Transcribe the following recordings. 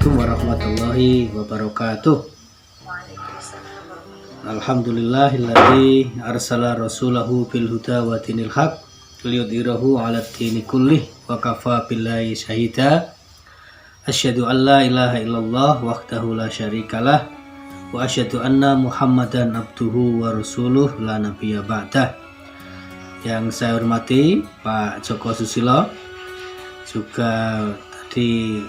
Assalamualaikum warahmatullahi wabarakatuh. Alhamdulillahilladzi arsala rasulahu bil huda wa dinil haq liyudhhirahu 'ala dini kullih wa kafa billahi syahida. Asyhadu an la ilaha illallah wahdahu la syarikalah wa asyhadu anna Muhammadan abduhu wa rasuluh la nabiyya ba'dah. Yang saya hormati Pak Joko Susilo, juga tadi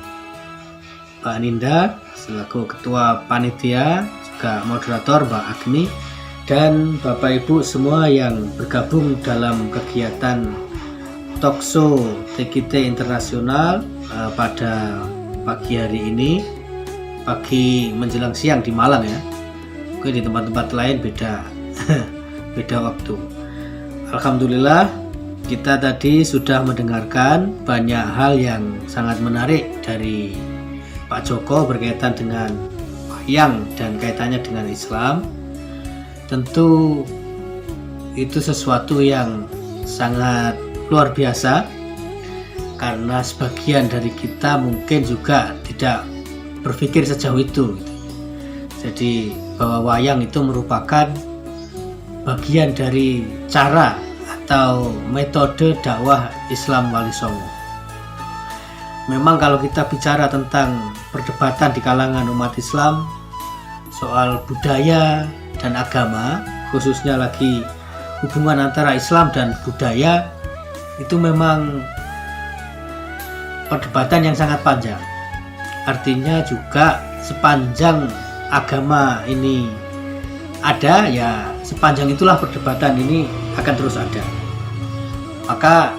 Pak Ninda selaku ketua panitia, juga moderator Mbak Agni, dan Bapak Ibu semua yang bergabung dalam kegiatan Talkshow TKT Internasional pada pagi hari ini, pagi menjelang siang di Malang ya. Mungkin di tempat-tempat lain beda beda waktu. Alhamdulillah kita tadi sudah mendengarkan banyak hal yang sangat menarik dari Pak Joko berkaitan dengan wayang dan kaitannya dengan Islam. Tentu itu sesuatu yang sangat luar biasa, karena sebagian dari kita mungkin juga tidak berpikir sejauh itu. Jadi bahwa wayang itu merupakan bagian dari cara atau metode dakwah Islam Wali Songo. Memang kalau kita bicara tentang perdebatan di kalangan umat Islam soal budaya dan agama, khususnya lagi hubungan antara Islam dan budaya, itu memang perdebatan yang sangat panjang. Artinya juga sepanjang agama ini ada, ya sepanjang itulah perdebatan ini akan terus ada. Maka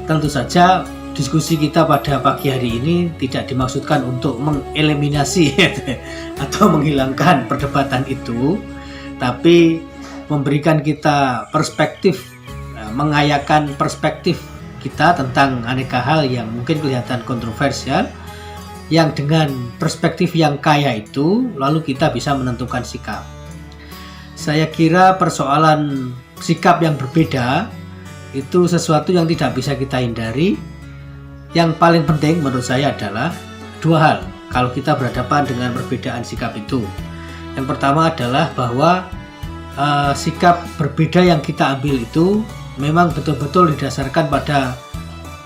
tentu saja diskusi kita pada pagi hari ini tidak dimaksudkan untuk mengeliminasi atau menghilangkan perdebatan itu, tapi memberikan kita perspektif, mengayakan perspektif kita tentang aneka hal yang mungkin kelihatan kontroversial, yang dengan perspektif yang kaya itu lalu kita bisa menentukan sikap. Saya kira persoalan sikap yang berbeda itu sesuatu yang tidak bisa kita hindari. Yang paling penting menurut saya adalah dua hal kalau kita berhadapan dengan perbedaan sikap itu. Yang pertama adalah bahwa sikap berbeda yang kita ambil itu memang betul-betul didasarkan pada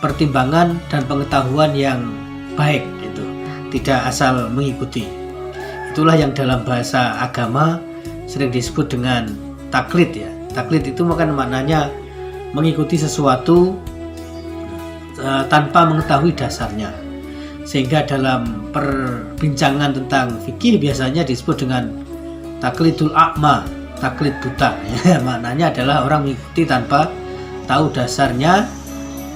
pertimbangan dan pengetahuan yang baik gitu. Tidak asal mengikuti. Itulah yang dalam bahasa agama sering disebut dengan taklid ya. Taklid itu bukan maknanya mengikuti sesuatu tanpa mengetahui dasarnya, sehingga dalam perbincangan tentang fikih biasanya disebut dengan taklidul a'ma, taklid buta ya. Maknanya adalah orang mengikuti tanpa tahu dasarnya,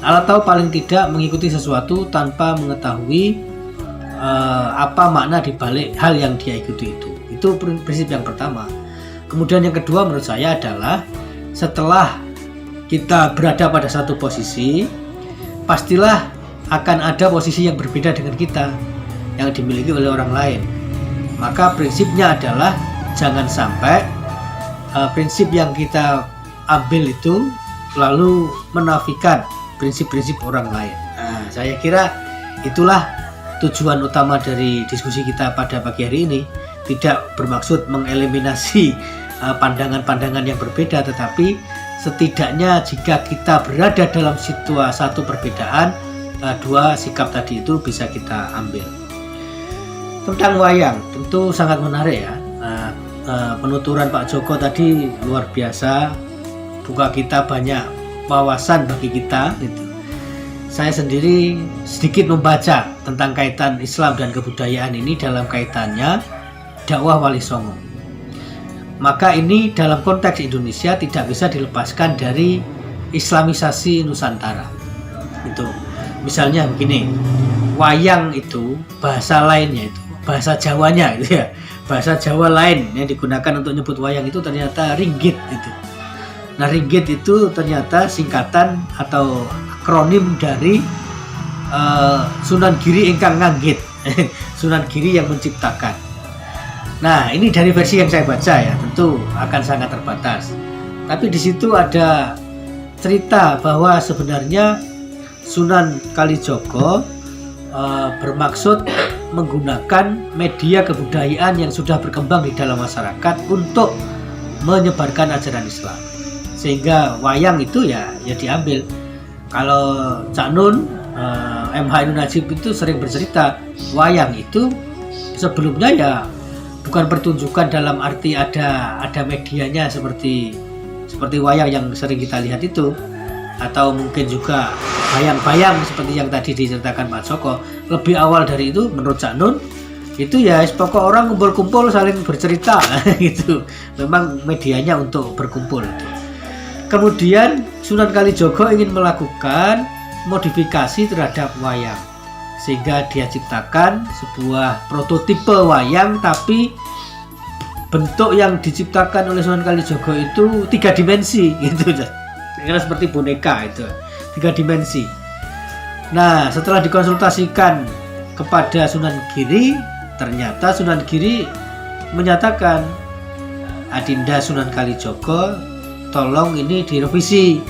atau paling tidak mengikuti sesuatu tanpa mengetahui apa makna dibalik hal yang dia ikuti itu. Itu prinsip yang pertama. Kemudian yang kedua menurut saya adalah setelah kita berada pada satu posisi, pastilah akan ada posisi yang berbeda dengan kita yang dimiliki oleh orang lain. Maka prinsipnya adalah jangan sampai prinsip yang kita ambil itu lalu menafikan prinsip-prinsip orang lain. Nah, saya kira itulah tujuan utama dari diskusi kita pada pagi hari ini. Tidak bermaksud mengeliminasi pandangan-pandangan yang berbeda, tetapi setidaknya jika kita berada dalam situasi satu perbedaan, dua sikap tadi itu bisa kita ambil. Tentang wayang tentu sangat menarik ya. Penuturan Pak Joko tadi luar biasa, buka kita banyak wawasan bagi kita gitu. Saya sendiri sedikit membaca tentang kaitan Islam dan kebudayaan ini dalam kaitannya dakwah Wali Songo. Maka ini dalam konteks Indonesia tidak bisa dilepaskan dari Islamisasi Nusantara. Itu misalnya begini, wayang itu bahasa lainnya itu bahasa Jawanya gitu ya. Bahasa Jawa lain yang digunakan untuk nyebut wayang itu ternyata ringgit itu. Nah, ringgit itu ternyata singkatan atau akronim dari Sunan Giri ingkang nganggit. Sunan Giri yang menciptakan. Nah, ini dari versi yang saya baca ya, tentu akan sangat terbatas. Tapi di situ ada cerita bahwa sebenarnya Sunan Kalijogo bermaksud menggunakan media kebudayaan yang sudah berkembang di dalam masyarakat untuk menyebarkan ajaran Islam. Sehingga wayang itu ya diambil. Kalau Cak Nun, MH Najib itu sering bercerita, wayang itu sebelumnya ya bukan pertunjukan dalam arti ada medianya seperti wayang yang sering kita lihat itu, atau mungkin juga bayang-bayang seperti yang tadi diceritakan Pak Joko. Lebih awal dari itu menurut Cak Nun itu ya pokok orang kumpul-kumpul saling bercerita gitu. Memang medianya untuk berkumpul. Kemudian Sunan Kalijogo ingin melakukan modifikasi terhadap wayang, sehingga dia ciptakan sebuah prototipe wayang, tapi bentuk yang diciptakan oleh Sunan Kalijogo itu 3 dimensi gitu. Kira seperti boneka itu 3 dimensi. Nah, setelah dikonsultasikan kepada Sunan Giri, ternyata Sunan Giri menyatakan, Adinda Sunan Kalijogo, tolong ini direvisi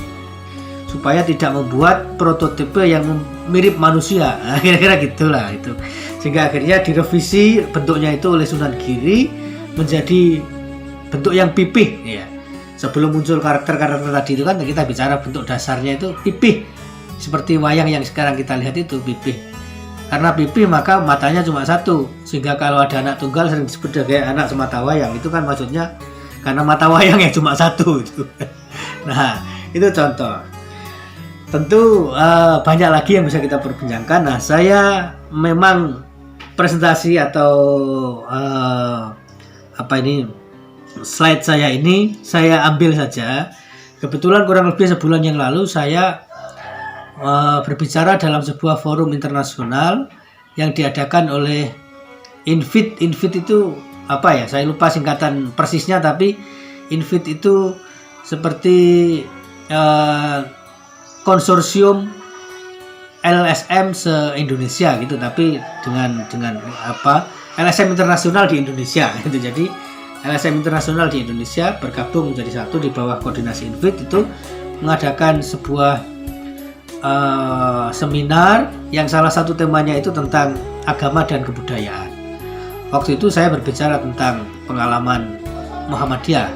supaya tidak membuat prototipe yang mirip manusia. Nah, kira-kira gitulah itu. Sehingga akhirnya direvisi bentuknya itu oleh Sunan Giri menjadi bentuk yang pipih ya. Sebelum muncul karakter-karakter tadi itu kan kita bicara bentuk dasarnya itu pipih, seperti wayang yang sekarang kita lihat itu pipih. Karena pipih maka matanya cuma satu, sehingga kalau ada anak tunggal sering disebut sebagai anak semata wayang. Itu kan maksudnya karena mata wayang yang cuma satu itu. Nah, itu contoh. Tentu banyak lagi yang bisa kita perbincangkan. Nah, saya memang presentasi atau slide saya ini saya ambil saja. Kebetulan kurang lebih sebulan yang lalu saya berbicara dalam sebuah forum internasional yang diadakan oleh INVIT. INVIT itu apa ya? Saya lupa singkatan persisnya, tapi INVIT itu seperti konsorsium LSM se-Indonesia gitu, tapi dengan LSM internasional di Indonesia gitu. Jadi LSM internasional di Indonesia bergabung menjadi satu di bawah koordinasi INVIT, itu mengadakan sebuah seminar yang salah satu temanya itu tentang agama dan kebudayaan. Waktu itu saya berbicara tentang pengalaman Muhammadiyah.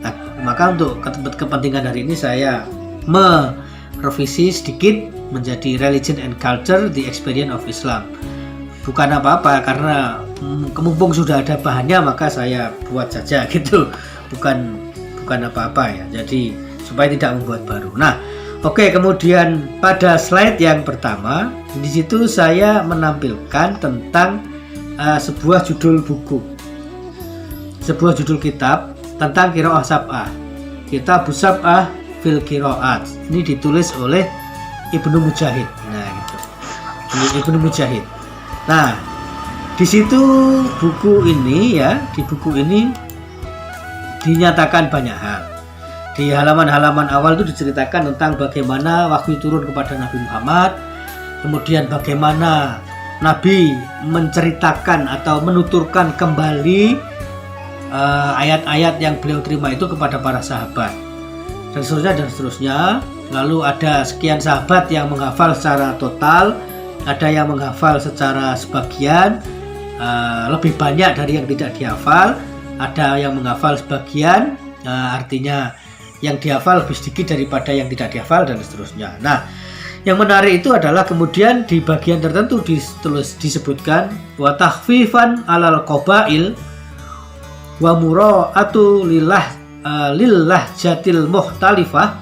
Nah, maka untuk kepentingan hari ini saya merevisi sedikit menjadi Religion and Culture, the Experience of Islam. Bukan apa-apa, karena mumpung sudah ada bahannya maka saya buat saja gitu. Bukan apa-apa ya. Jadi supaya tidak membuat baru. Nah, oke, kemudian pada slide yang pertama di situ saya menampilkan tentang sebuah judul buku, sebuah judul kitab tentang Qiraah Sab'ah, Kitab Sab'ah fil Qiraat. Ini ditulis oleh Ibnu Mujahid. Nah, gitu. Ini Ibnu Mujahid. Nah, di situ buku ini ya, di buku ini dinyatakan banyak hal. Di halaman-halaman awal itu diceritakan tentang bagaimana wahyu turun kepada Nabi Muhammad, kemudian bagaimana Nabi menceritakan atau menuturkan kembali ayat-ayat yang beliau terima itu kepada para sahabat, dan seterusnya. Lalu ada sekian sahabat yang menghafal secara total, ada yang menghafal secara sebagian, lebih banyak dari yang tidak dihafal, ada yang menghafal sebagian, artinya yang dihafal lebih sedikit daripada yang tidak dihafal, dan seterusnya. Nah, yang menarik itu adalah kemudian di bagian tertentu disebutkan wa takhfifan alal qabail wa mura'atu lillah jatil muhtalifah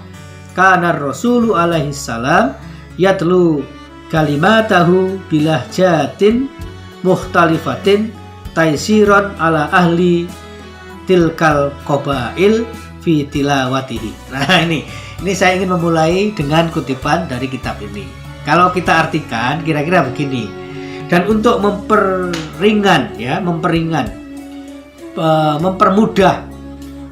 kana rasulu alaihi salam yatlu kalimatahu bilah jatin muhtalifatin taisiran ala ahli tilkal qabail fi tilawatihi. Nah, ini saya ingin memulai dengan kutipan dari kitab ini. Kalau kita artikan kira-kira begini. Dan untuk mempermudah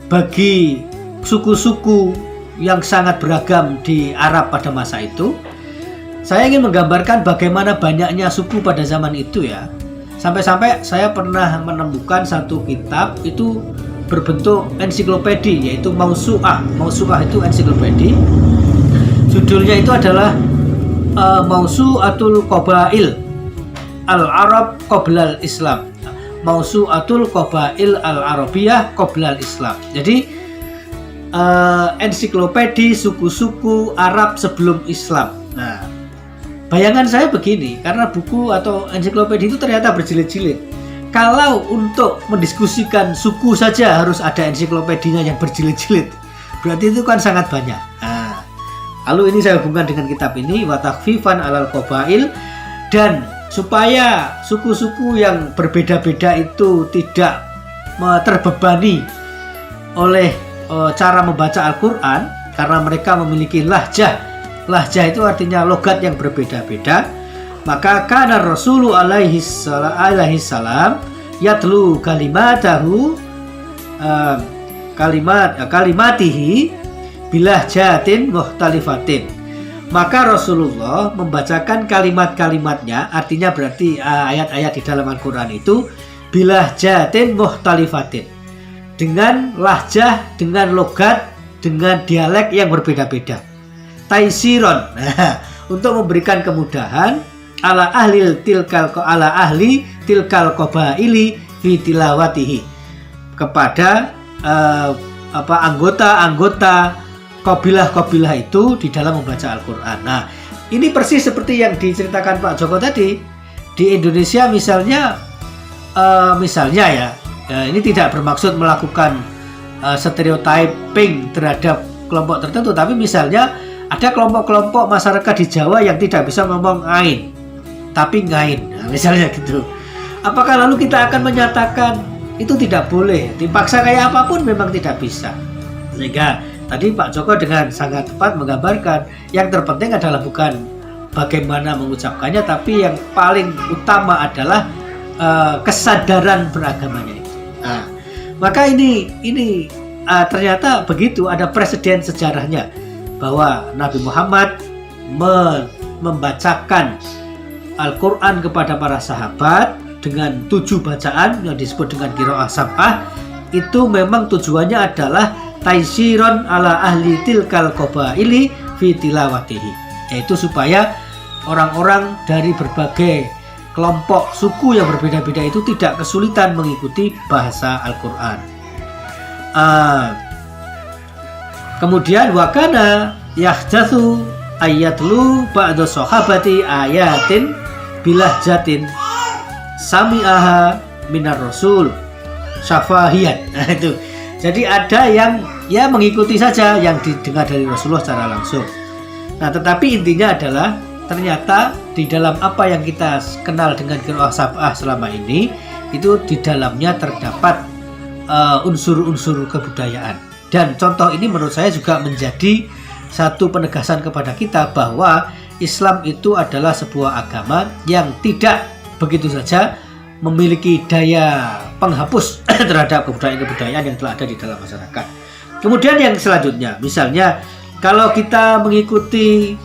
bagi suku-suku yang sangat beragam di Arab pada masa itu, saya ingin menggambarkan bagaimana banyaknya suku pada zaman itu ya. Sampai-sampai saya pernah menemukan satu kitab itu berbentuk ensiklopedi, yaitu Mausu'ah. Mausu'ah itu ensiklopedi. Judulnya itu adalah Mausu'atul Qabail. al-Arab qabla al-Islam. Mausu'atul Qabail al-Arabiyah qabla al-Islam. Jadi ensiklopedi suku-suku Arab sebelum Islam. Nah, bayangan saya begini, karena buku atau ensiklopedi itu ternyata berjilid-jilid. Kalau untuk mendiskusikan suku saja harus ada ensiklopedinya yang berjilid-jilid, berarti itu kan sangat banyak. Nah, lalu ini saya hubungkan dengan kitab ini, wa takhfifan alal qabail, dan supaya suku-suku yang berbeda-beda itu tidak terbebani oleh cara membaca Al-Quran, karena mereka memiliki lahjah. Lahjah itu artinya logat yang berbeda-beda. Maka kana Rasulu alaihi salam yatlu kalimatihi bilahjatin muhtalifatin. Maka Rasulullah membacakan kalimat-kalimatnya, artinya berarti ayat-ayat di dalam Al-Quran itu bilahjatin muhtalifatin, dengan lahjah, dengan logat, dengan dialek yang berbeda-beda. Taisiron, untuk memberikan kemudahan ala ahli tilkal qabaili fi tilawatihi, kepada anggota-anggota kabilah-kabilah itu di dalam membaca Al-Quran. Nah, ini persis seperti yang diceritakan Pak Joko tadi. Di Indonesia misalnya ini tidak bermaksud melakukan stereotyping terhadap kelompok tertentu, tapi misalnya ada kelompok-kelompok masyarakat di Jawa yang tidak bisa ngomong ain, tapi ngain, nah, misalnya gitu. Apakah lalu kita akan menyatakan itu tidak boleh, dipaksa kayak apapun memang tidak bisa? Sehingga tadi Pak Joko dengan sangat tepat menggambarkan yang terpenting adalah bukan bagaimana mengucapkannya, tapi yang paling utama adalah kesadaran beragamanya itu. Nah, maka ini ternyata begitu, ada presiden sejarahnya bahwa Nabi Muhammad membacakan Al-Quran kepada para sahabat dengan 7 bacaan yang disebut dengan qiraah sab'ah. Itu memang tujuannya adalah taisiron ala ahli tilkal qabaili fi tilawatihi, yaitu supaya orang-orang dari berbagai kelompok suku yang berbeda-beda itu tidak kesulitan mengikuti bahasa Al-Quran. Kemudian wakana yahdatsu ayatlu ba'da sahabati ayatin bilahjatin sami'aha minar rasul syafahiyat. Nah, itu. Jadi ada yang ya mengikuti saja yang didengar dari Rasulullah secara langsung. Nah, tetapi intinya adalah ternyata di dalam apa yang kita kenal dengan qiraah sab'ah selama ini, itu di dalamnya terdapat unsur-unsur kebudayaan. Dan contoh ini menurut saya juga menjadi satu penegasan kepada kita bahwa Islam itu adalah sebuah agama yang tidak begitu saja memiliki daya penghapus terhadap kebudayaan-kebudayaan yang telah ada di dalam masyarakat. Kemudian yang selanjutnya, misalnya kalau kita mengikuti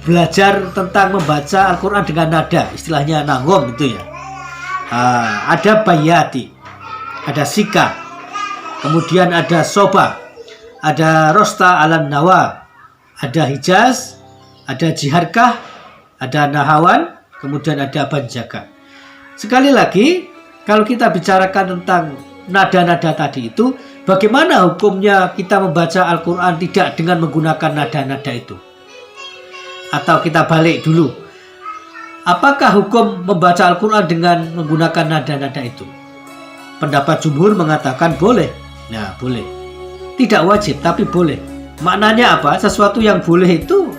belajar tentang membaca Al-Quran dengan nada, istilahnya nangom itu ya. Ada bayati, ada sika, kemudian ada soba, ada rosta alan nawa, ada hijaz, ada jiharkah, ada nahawan, kemudian ada banjaga. Sekali lagi, kalau kita bicarakan tentang nada-nada tadi itu, bagaimana hukumnya kita membaca Al-Quran tidak dengan menggunakan nada-nada itu? Atau kita balik dulu, apakah hukum membaca Al-Quran dengan menggunakan nada-nada itu? Pendapat jumhur mengatakan boleh. Nah, boleh. Tidak wajib, tapi boleh. Maknanya apa? Sesuatu yang boleh itu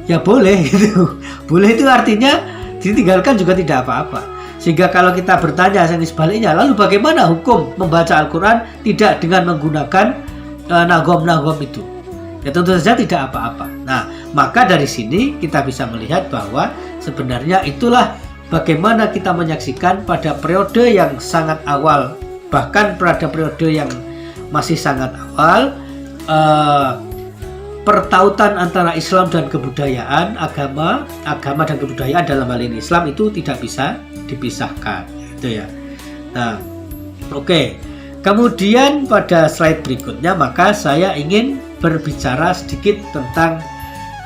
ya boleh gitu. Boleh itu artinya ditinggalkan juga tidak apa-apa. Sehingga kalau kita bertanya sebaliknya, lalu bagaimana hukum membaca Al-Quran tidak dengan menggunakan nagom-nagom itu? Ya tentu saja tidak apa-apa. Nah, maka dari sini kita bisa melihat bahwa sebenarnya itulah bagaimana kita menyaksikan pada periode yang sangat awal, bahkan pada periode yang masih sangat awal, pertautan antara Islam dan kebudayaan, agama dan kebudayaan dalam hal ini Islam itu tidak bisa dipisahkan, gitu ya. Nah, oke. Kemudian pada slide berikutnya maka saya ingin berbicara sedikit tentang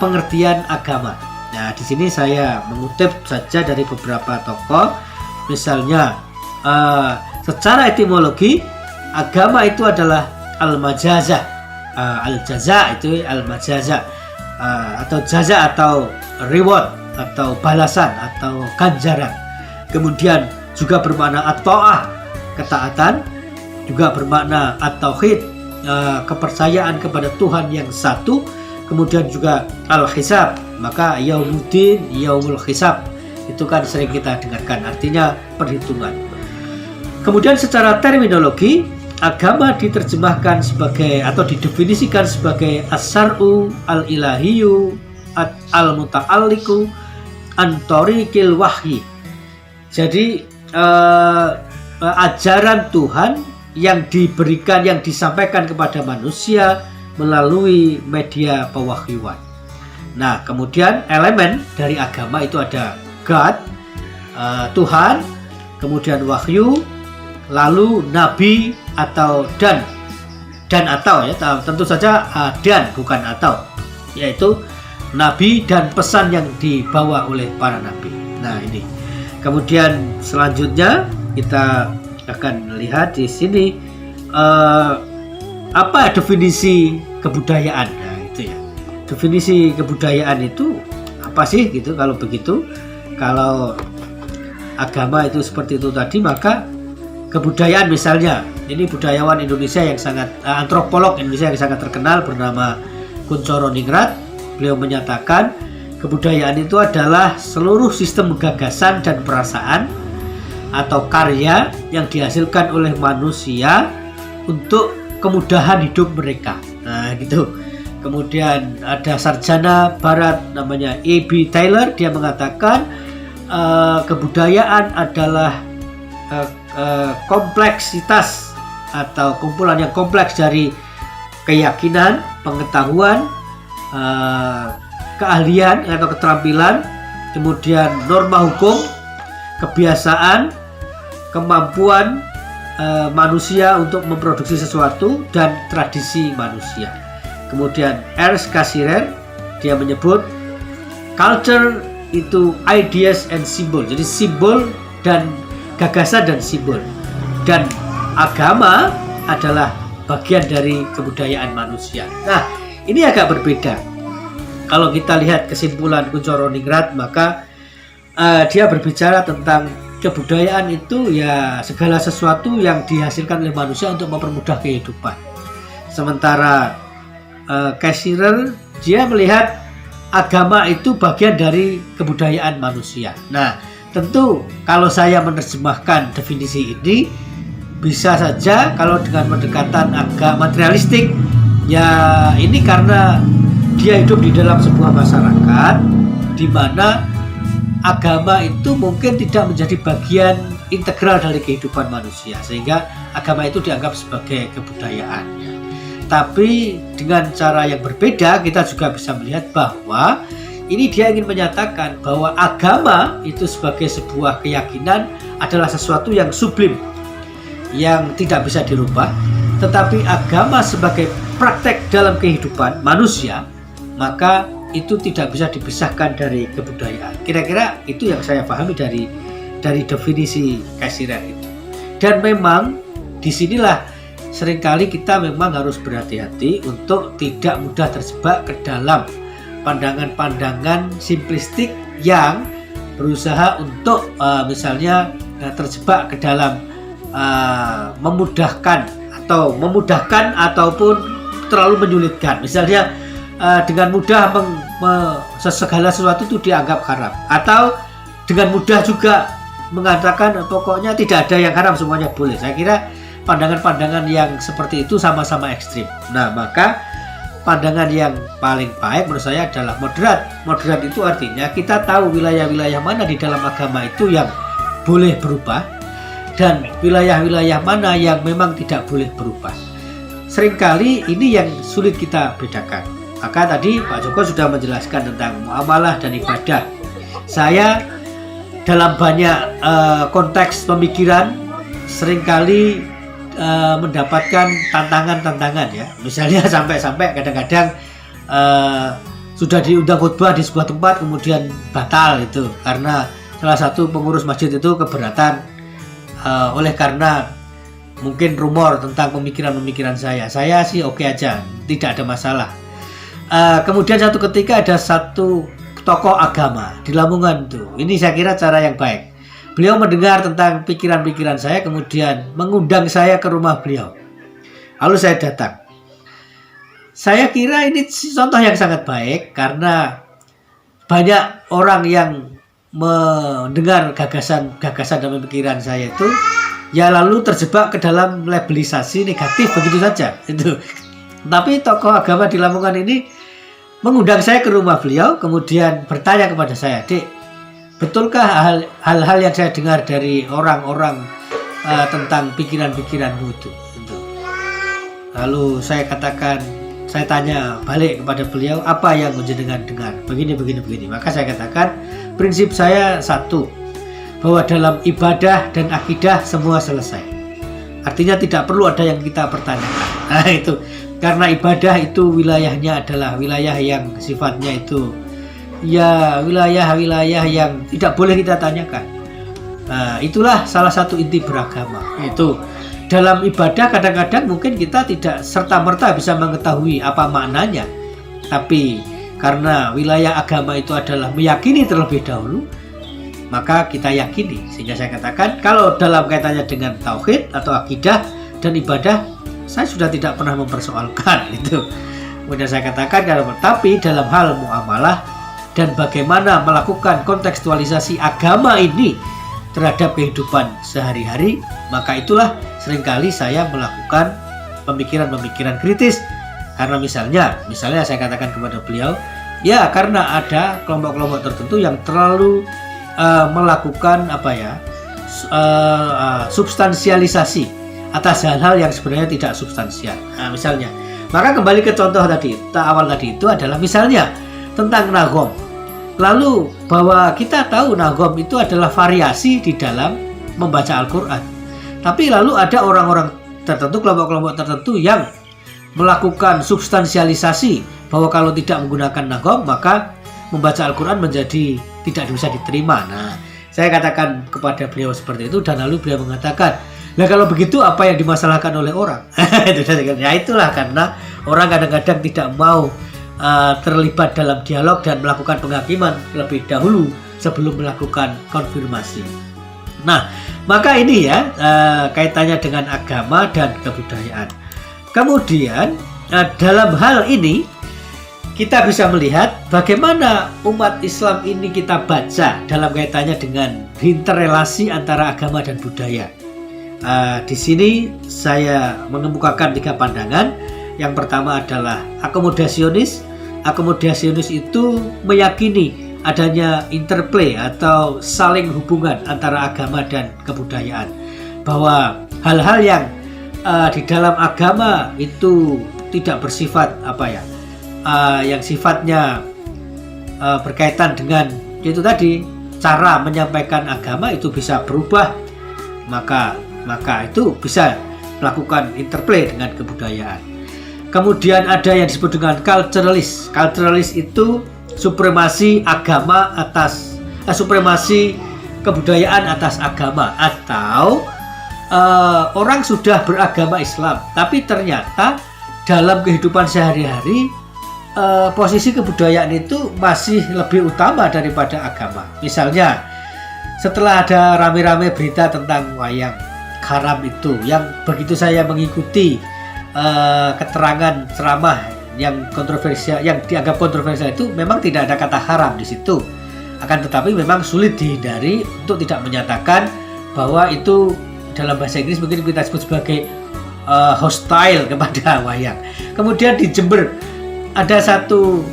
pengertian agama. Nah, di sini saya mengutip saja dari beberapa tokoh. Misalnya, secara etimologi, agama itu adalah al-majazah. Al-jaza itu al-majazah, atau jaza atau reward, atau balasan, atau ganjaran. Kemudian juga bermakna at-ta'ah, ketaatan, juga bermakna at-tauhid, kepercayaan kepada Tuhan yang satu. Kemudian juga al-hisab, maka yaumuddin, yaumul hisab, itu kan sering kita dengarkan, artinya perhitungan. Kemudian secara terminologi, agama diterjemahkan sebagai atau didefinisikan sebagai as-syar'u al-ilahiyyu al-muta'alliqu an tariqil wahyi. Jadi ajaran Tuhan yang diberikan, yang disampaikan kepada manusia melalui media pewahyuan. Nah, kemudian elemen dari agama itu ada God, Tuhan, kemudian wahyu, lalu nabi atau dan atau ya, tentu saja dan bukan atau, yaitu nabi dan pesan yang dibawa oleh para nabi. Nah, ini. Kemudian selanjutnya kita akan lihat di sini apa definisi kebudayaan. Nah, itu ya. Definisi kebudayaan itu apa sih gitu? Kalau begitu, kalau agama itu seperti itu tadi, maka kebudayaan misalnya, ini budayawan Indonesia yang sangat antropolog Indonesia yang sangat terkenal bernama Kuncoro Ningrat, beliau menyatakan kebudayaan itu adalah seluruh sistem gagasan dan perasaan atau karya yang dihasilkan oleh manusia untuk kemudahan hidup mereka. Nah, gitu. Kemudian ada sarjana barat namanya E.B. Taylor, dia mengatakan kebudayaan adalah kompleksitas atau kumpulan yang kompleks dari keyakinan, pengetahuan, keahlian atau keterampilan, kemudian norma hukum, kebiasaan, kemampuan manusia untuk memproduksi sesuatu, dan tradisi manusia. Kemudian Ernst Cassirer, dia menyebut culture itu ideas and symbol, jadi simbol dan gagasan dan simbol, dan agama adalah bagian dari kebudayaan manusia. Nah, ini agak berbeda. Kalau kita lihat kesimpulan Kuncoro Ningrat, maka dia berbicara tentang kebudayaan itu ya segala sesuatu yang dihasilkan oleh manusia untuk mempermudah kehidupan. Sementara Cassirer, dia melihat agama itu bagian dari kebudayaan manusia. Nah, tentu kalau saya menerjemahkan definisi ini, bisa saja kalau dengan pendekatan agak materialistik, ya ini karena dia hidup di dalam sebuah masyarakat di mana agama itu mungkin tidak menjadi bagian integral dari kehidupan manusia, sehingga agama itu dianggap sebagai kebudayaan. Tapi dengan cara yang berbeda, kita juga bisa melihat bahwa ini dia ingin menyatakan bahwa agama itu sebagai sebuah keyakinan adalah sesuatu yang sublim, yang tidak bisa dirubah. Tetapi agama sebagai praktek dalam kehidupan manusia, maka itu tidak bisa dipisahkan dari kebudayaan. Kira-kira itu yang saya pahami dari definisi Cassirer itu. Dan memang disinilah seringkali kita memang harus berhati-hati untuk tidak mudah terjebak ke dalam pandangan-pandangan simplistik yang berusaha untuk misalnya terjebak ke dalam memudahkan ataupun terlalu menyulitkan. Misalnya dengan mudah segala sesuatu itu dianggap haram, atau dengan mudah juga mengatakan pokoknya tidak ada yang haram, semuanya boleh. Saya kira pandangan-pandangan yang seperti itu sama-sama ekstrim. Nah, maka pandangan yang paling baik menurut saya adalah moderat. Moderat itu artinya kita tahu wilayah-wilayah mana di dalam agama itu yang boleh berubah dan wilayah-wilayah mana yang memang tidak boleh berubah. Seringkali ini yang sulit kita bedakan. Maka tadi Pak Joko sudah menjelaskan tentang muamalah dan ibadah. Saya dalam banyak konteks pemikiran seringkali mendapatkan tantangan ya. Misalnya sampai-sampai kadang-kadang sudah diundang khutbah di sebuah tempat kemudian batal itu karena salah satu pengurus masjid itu keberatan oleh karena mungkin rumor tentang pemikiran-pemikiran saya sih oke aja, tidak ada masalah. Kemudian satu ketika ada satu tokoh agama di Lamongan tuh, ini saya kira cara yang baik. Beliau mendengar tentang pikiran-pikiran saya, kemudian mengundang saya ke rumah beliau. Lalu saya datang. Saya kira ini contoh yang sangat baik karena banyak orang yang mendengar gagasan dan pemikiran saya itu ya lalu terjebak ke dalam labelisasi negatif begitu saja itu. Tapi tokoh agama di Lamongan ini mengundang saya ke rumah beliau, kemudian bertanya kepada saya, "Dek, betulkah hal-hal yang saya dengar dari orang-orang tentang pikiran-pikiranmu itu?" Lalu saya tanya balik kepada beliau, apa yang jenengan dengar? Begini. Maka saya katakan, prinsip saya satu, bahwa dalam ibadah dan akidah semua selesai. Artinya tidak perlu ada yang kita pertanyakan. Nah itu, karena ibadah itu wilayahnya adalah wilayah yang sifatnya itu ya wilayah yang tidak boleh kita tanyakan. Nah, itulah salah satu inti beragama. Itu dalam ibadah kadang-kadang mungkin kita tidak serta-merta bisa mengetahui apa maknanya. Tapi karena wilayah agama itu adalah meyakini terlebih dahulu, maka kita yakini. Sehingga saya katakan kalau dalam kaitannya dengan tauhid atau akidah dan ibadah, saya sudah tidak pernah mempersoalkan itu. Kemudian saya katakan tapi dalam hal muamalah dan bagaimana melakukan kontekstualisasi agama ini terhadap kehidupan sehari-hari, maka itulah seringkali saya melakukan pemikiran-pemikiran kritis. Karena misalnya saya katakan kepada beliau, ya karena ada kelompok-kelompok tertentu yang terlalu melakukan substansialisasi atas hal-hal yang sebenarnya tidak substansial. Nah, misalnya, maka kembali ke contoh awal tadi itu adalah misalnya tentang nagom. Lalu bahwa kita tahu nagom itu adalah variasi di dalam membaca Al-Quran. Tapi lalu ada orang-orang tertentu, kelompok-kelompok tertentu yang melakukan substansialisasi bahwa kalau tidak menggunakan nagom maka membaca Al-Quran menjadi tidak bisa diterima. Nah, saya katakan kepada beliau seperti itu dan lalu beliau mengatakan, nah kalau begitu apa yang dimasalahkan oleh orang? Ya itulah karena orang kadang-kadang tidak mau terlibat dalam dialog dan melakukan penghakiman lebih dahulu sebelum melakukan konfirmasi. Nah, maka ini ya kaitannya dengan agama dan kebudayaan. Kemudian dalam hal ini kita bisa melihat bagaimana umat Islam ini kita baca dalam kaitannya dengan interrelasi antara agama dan budaya. Di sini saya mengemukakan 3 pandangan. Yang pertama adalah akomodasionis. Akomodasionis itu meyakini adanya interplay atau saling hubungan antara agama dan kebudayaan. Bahwa hal-hal yang di dalam agama itu tidak bersifat yang sifatnya berkaitan dengan itu tadi, cara menyampaikan agama itu bisa berubah, maka itu bisa melakukan interplay dengan kebudayaan. Kemudian ada yang disebut dengan culturalis. Culturalis itu supremasi agama atas supremasi kebudayaan atas agama, atau orang sudah beragama Islam tapi ternyata dalam kehidupan sehari-hari posisi kebudayaan itu masih lebih utama daripada agama. Misalnya setelah ada rame-rame berita tentang wayang haram itu, yang begitu saya mengikuti keterangan ceramah yang kontroversial, yang dianggap kontroversial itu memang tidak ada kata haram di situ. Akan tetapi memang sulit dihindari untuk tidak menyatakan bahwa itu dalam bahasa Inggris mungkin kita sebut sebagai hostile kepada wayang. Kemudian di Jember ada satu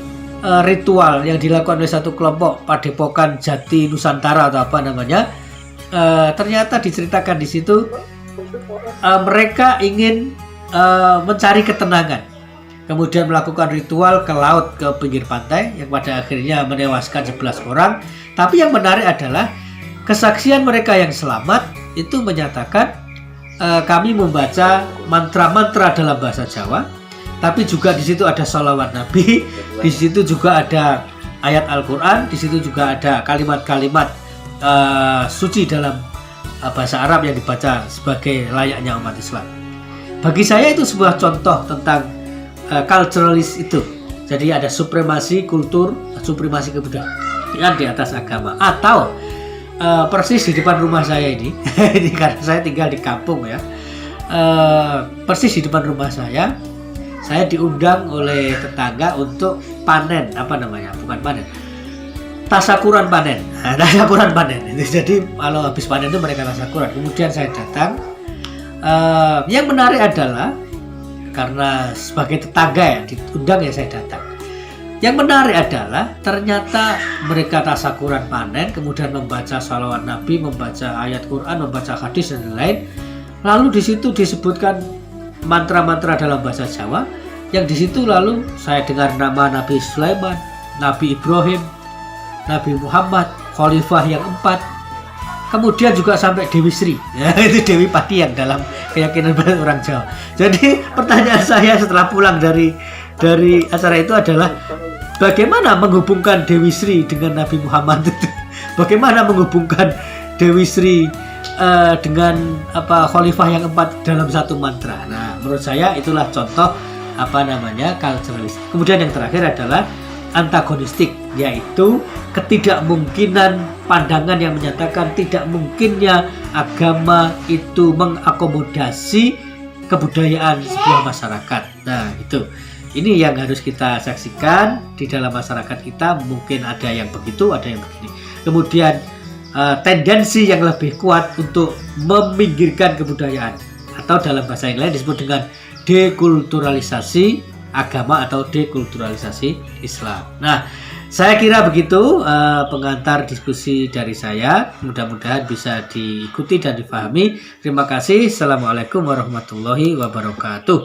ritual yang dilakukan oleh satu kelompok Padepokan Jati Nusantara atau apa namanya. Ternyata diceritakan di situ mereka ingin mencari ketenangan, kemudian melakukan ritual ke laut, ke pinggir pantai, yang pada akhirnya menewaskan 11 orang. Tapi yang menarik adalah kesaksian mereka yang selamat itu menyatakan kami membaca mantra-mantra dalam bahasa Jawa, tapi juga di situ ada sholawat Nabi, di situ juga ada ayat Al-Quran, di situ juga ada kalimat-kalimat suci dalam bahasa Arab yang dibaca sebagai layaknya umat Islam. Bagi saya itu sebuah contoh tentang culturalis itu. Jadi ada supremasi kultur, supremasi kebudayaan di atas agama. Atau persis di depan rumah saya ini, ini karena saya tinggal di kampung ya, persis di depan rumah saya diundang oleh tetangga untuk panen, bukan panen, tasakuran panen. Nah, tasakuran panen itu, jadi kalau habis panen itu mereka tasakuran. Kemudian saya datang. Yang menarik adalah karena sebagai tetangga ya diundang ya saya datang. Yang menarik adalah ternyata mereka tasakuran panen, kemudian membaca shalawat Nabi, membaca ayat Quran, membaca hadis dan lain-lain. Lalu di situ disebutkan mantra-mantra dalam bahasa Jawa. Yang di situ lalu saya dengar nama Nabi Sulaiman, Nabi Ibrahim, Nabi Muhammad, Khalifah yang 4. Kemudian juga sampai Dewi Sri, ya, itu Dewi Pati yang dalam keyakinan orang Jawa. Jadi pertanyaan saya setelah pulang dari acara itu adalah bagaimana menghubungkan Dewi Sri dengan Nabi Muhammad itu? Bagaimana menghubungkan Dewi Sri dengan Khalifah yang 4 dalam satu mantra? Nah, menurut saya itulah contoh culturalis. Kemudian yang terakhir adalah antagonistik, yaitu ketidakmungkinan pandangan yang menyatakan tidak mungkinnya agama itu mengakomodasi kebudayaan sebuah masyarakat. Nah, itu. Ini yang harus kita saksikan di dalam masyarakat kita. Mungkin ada yang begitu, ada yang begini. Kemudian tendensi yang lebih kuat untuk meminggirkan kebudayaan, atau dalam bahasa yang lain disebut dengan dekulturalisasi agama atau dekulturalisasi Islam. Nah, saya kira begitu pengantar diskusi dari saya. Mudah-mudahan bisa diikuti dan difahami. Terima kasih. Assalamualaikum warahmatullahi wabarakatuh.